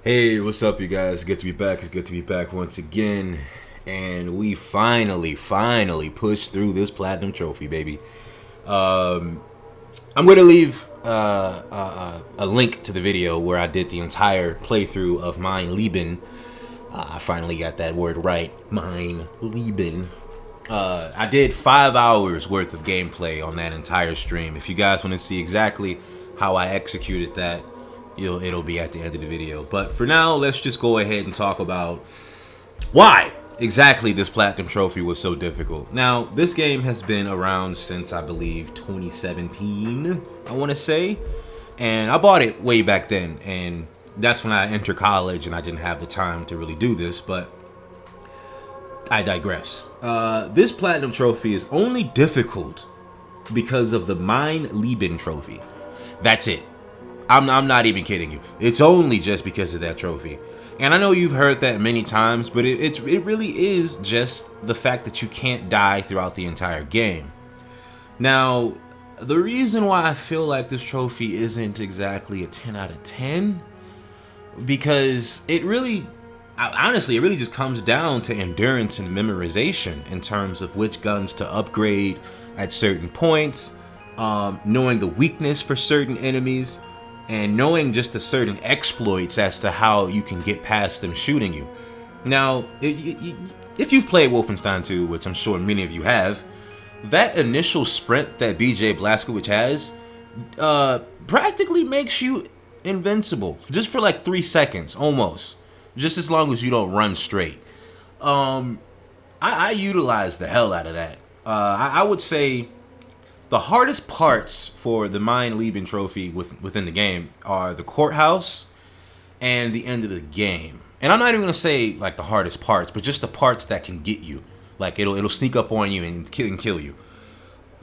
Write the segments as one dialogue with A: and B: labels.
A: Hey, what's up, you guys? Good to be back. It's good to be back once again. And we finally pushed through this platinum trophy, baby. I'm going to leave a link to the video where I did the entire playthrough of Mein Leben. I finally got that word right. Mein Leben. I did 5 hours worth of gameplay on that entire stream. If you guys want to see exactly how I executed that, it'll be at the end of the video. But for now, let's just go ahead and talk about why exactly this platinum trophy was so difficult. Now, this game has been around since, I believe, 2017, I want to say. And I bought it way back then, and that's when I entered college and I didn't have the time to really do this, but I digress. This platinum trophy is only difficult because of the Mein Leben trophy. That's it. I'm not even kidding you. It's only just because of that trophy. And I know you've heard that many times, but it really is just the fact that you can't die throughout the entire game. Now, the reason why I feel like this trophy isn't exactly a 10 out of 10, because honestly, it really just comes down to endurance and memorization in terms of which guns to upgrade at certain points, knowing the weakness for certain enemies, and knowing just the certain exploits as to how you can get past them shooting you. Now, if you've played Wolfenstein 2, which I'm sure many of you have, that initial sprint that BJ Blazkowicz has practically makes you invincible just for like 3 seconds, almost, just as long as you don't run straight. I utilize the hell out of that. I would say the hardest parts for the Mein Leben trophy within the game are the courthouse and the end of the game. And I'm not even gonna say like the hardest parts, but just the parts that can get you. Like it'll sneak up on you and kill you.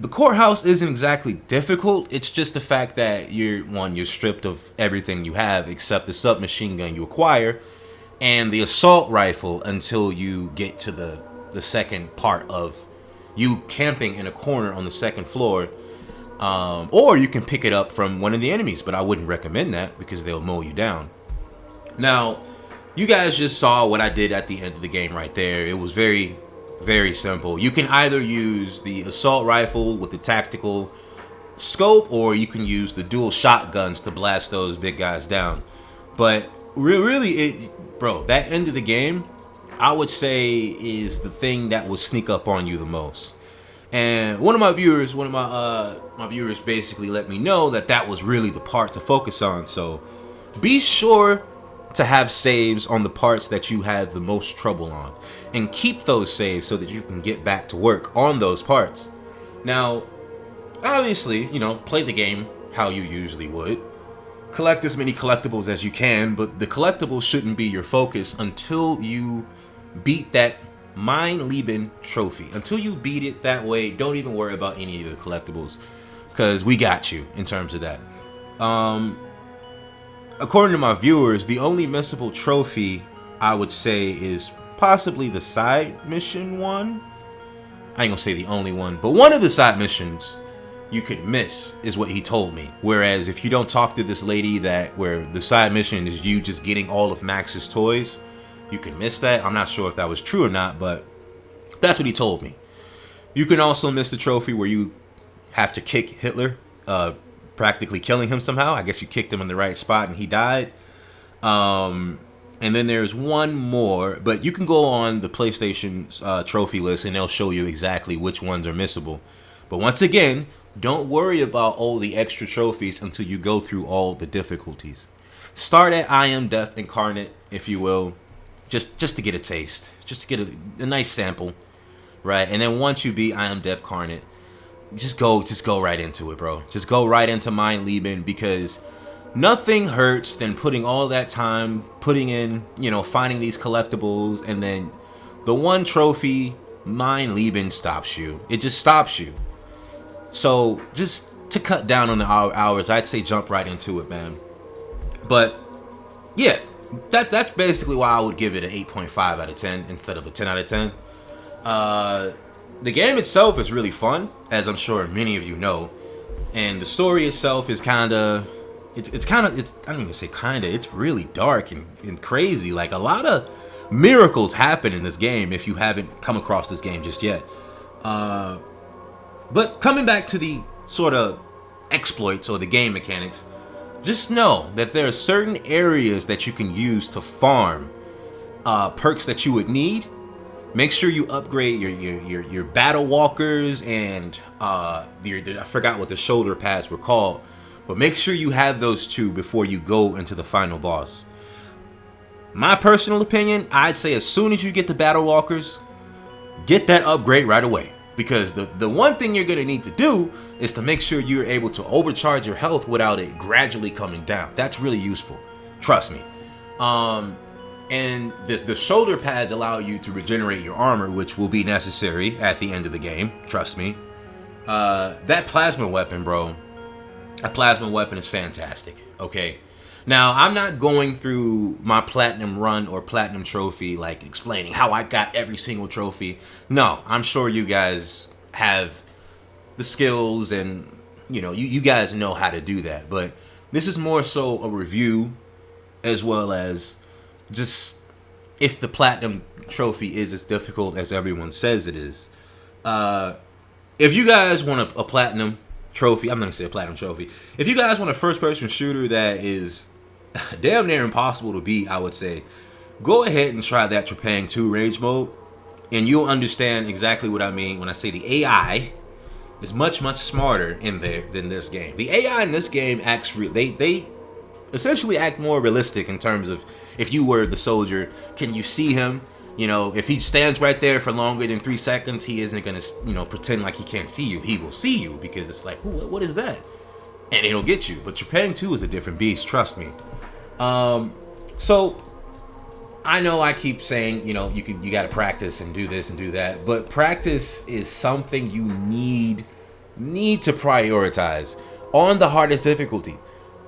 A: The courthouse isn't exactly difficult. It's just the fact that you're stripped of everything you have except the submachine gun you acquire and the assault rifle until you get to the second part of you camping in a corner on the second floor, or you can pick it up from one of the enemies, but I wouldn't recommend that because they'll mow you down. Now, you guys just saw what I did at the end of the game right there. It was very, very simple. You can either use the assault rifle with the tactical scope, or you can use the dual shotguns to blast those big guys down. But really, bro, that end of the game, I would say, is the thing that will sneak up on you the most. And one of my viewers basically let me know that was really the part to focus on. So be sure to have saves on the parts that you have the most trouble on, and keep those saves so that you can get back to work on those parts. Now, obviously, play the game how you usually would. Collect as many collectibles as you can, but the collectibles shouldn't be your focus until you beat that Mein Leben trophy. Until you beat it that way, don't even worry about any of the collectibles, because we got you in terms of that. According to my viewers, the only missable trophy I would say is possibly the side mission one. I ain't gonna say the only one, but one of the side missions you could miss is what he told me. Whereas if you don't talk to this lady where the side mission is you just getting all of Max's toys, you can miss that. I'm not sure if that was true or not, but that's what he told me. You can also miss the trophy where you have to kick Hitler, practically killing him somehow. I guess you kicked him in the right spot and he died. And then there's one more, but you can go on the PlayStation's trophy list and they'll show you exactly which ones are missable. But once again, don't worry about all the extra trophies until you go through all the difficulties. Start at I Am Death Incarnate, if you will. Just to get a taste, just to get a nice sample, right? And then once you beat I Am Death Incarnate, just go right into it, bro. Just go right into Mein Leben, because nothing hurts than putting all that time, putting in, finding these collectibles, and then the one trophy, Mein Leben, stops you. It just stops you. So just to cut down on the hours, I'd say jump right into it, man. But yeah, that's basically why I would give it an 8.5 out of 10 instead of a 10 out of 10. the game itself is really fun, as I'm sure many of you know, and the story itself is kind of, I don't even say kind of, it's really dark and crazy. Like, a lot of miracles happen in this game if you haven't come across this game just yet. But coming back to the sort of exploits or the game mechanics, just know that there are certain areas that you can use to farm perks that you would need. Make sure you upgrade your battle walkers and I forgot what the shoulder pads were called, but make sure you have those two before you go into the final boss. My personal opinion, I'd say as soon as you get the battle walkers, get that upgrade right away. Because the one thing you're going to need to do is to make sure you're able to overcharge your health without it gradually coming down. That's really useful. Trust me. And the shoulder pads allow you to regenerate your armor, which will be necessary at the end of the game. Trust me. That plasma weapon, bro. That plasma weapon is fantastic. Okay. Now, I'm not going through my platinum run or platinum trophy, like explaining how I got every single trophy. No, I'm sure you guys have the skills and, you know, you guys know how to do that. But this is more so a review, as well as just if the platinum trophy is as difficult as everyone says it is. If you guys want a platinum trophy, I'm not gonna say a platinum trophy. If you guys want a first-person shooter that is damn near impossible to beat, I would say go ahead and try that Trepang 2 Rage Mode, and you'll understand exactly what I mean when I say the AI is much smarter in there than this game. The AI in this game acts they essentially act more realistic in terms of, if you were the soldier, can you see him? You know, if he stands right there for longer than 3 seconds, he isn't gonna, you know, pretend like he can't see you. He will see you, because it's like, what is that? And it'll get you. But Trepang 2 is a different beast, trust me. So I know I keep saying, you know, you got to practice and do this and do that, but practice is something you need to prioritize on the hardest difficulty,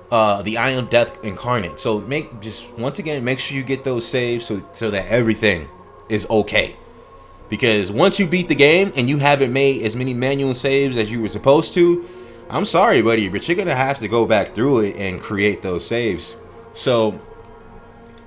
A: the I Am Death Incarnate. So once again, make sure you get those saves so that everything is okay. Because once you beat the game and you haven't made as many manual saves as you were supposed to, I'm sorry, buddy, but you're gonna have to go back through it and create those saves. So,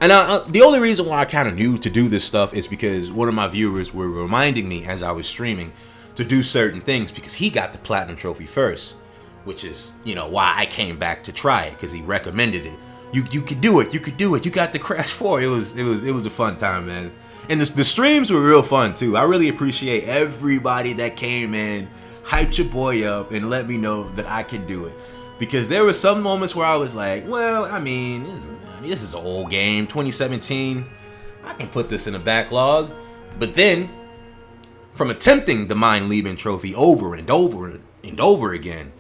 A: and the only reason why I kind of knew to do this stuff is because one of my viewers were reminding me as I was streaming to do certain things, because he got the platinum trophy first, which is, you know, why I came back to try it, because he recommended it. You could do it. You could do it. You got the Crash 4. It was a fun time, man. And the streams were real fun too. I really appreciate everybody that came in, hyped your boy up, and let me know that I can do it. Because there were some moments where I was like, well, I mean, this is an old game, 2017. I can put this in a backlog. But then, from attempting the Mind Lieben trophy over and over and over again,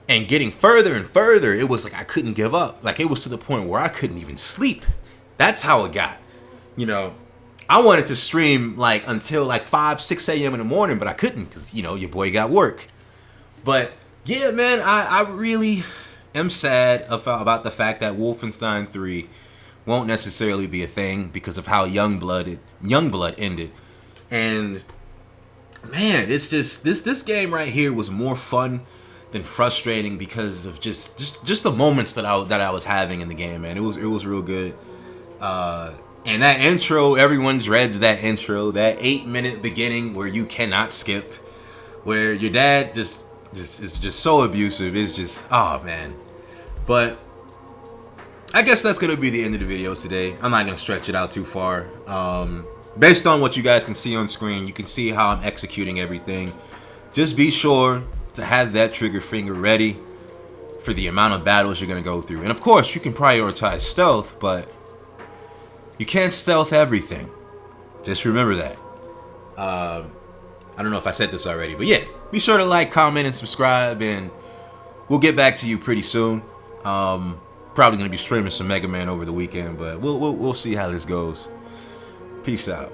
A: and getting further and further, it was like I couldn't give up. Like, it was to the point where I couldn't even sleep. That's how it got. You know, I wanted to stream like until like 5, 6 a.m. in the morning, but I couldn't, because, you know, your boy got work. But yeah, man, I really am sad about the fact that Wolfenstein 3 won't necessarily be a thing because of how Youngblood ended. And man, it's just this game right here was more fun than frustrating because of just the moments that I was having in the game, man. It was real good. And that intro, everyone dreads that intro, that 8-minute beginning where you cannot skip, where your dad is just so abusive. It's just, oh man. But I guess that's gonna be the end of the video today. I'm not gonna stretch it out too far. Based on what you guys can see on screen, you can see how I'm executing everything. Just be sure to have that trigger finger ready for the amount of battles you're gonna go through. And of course, you can prioritize stealth, but you can't stealth everything. Just remember that. I don't know if I said this already, but yeah, be sure to like, comment, and subscribe, and we'll get back to you pretty soon. Probably gonna be streaming some Mega Man over the weekend, but we'll see how this goes. Peace out.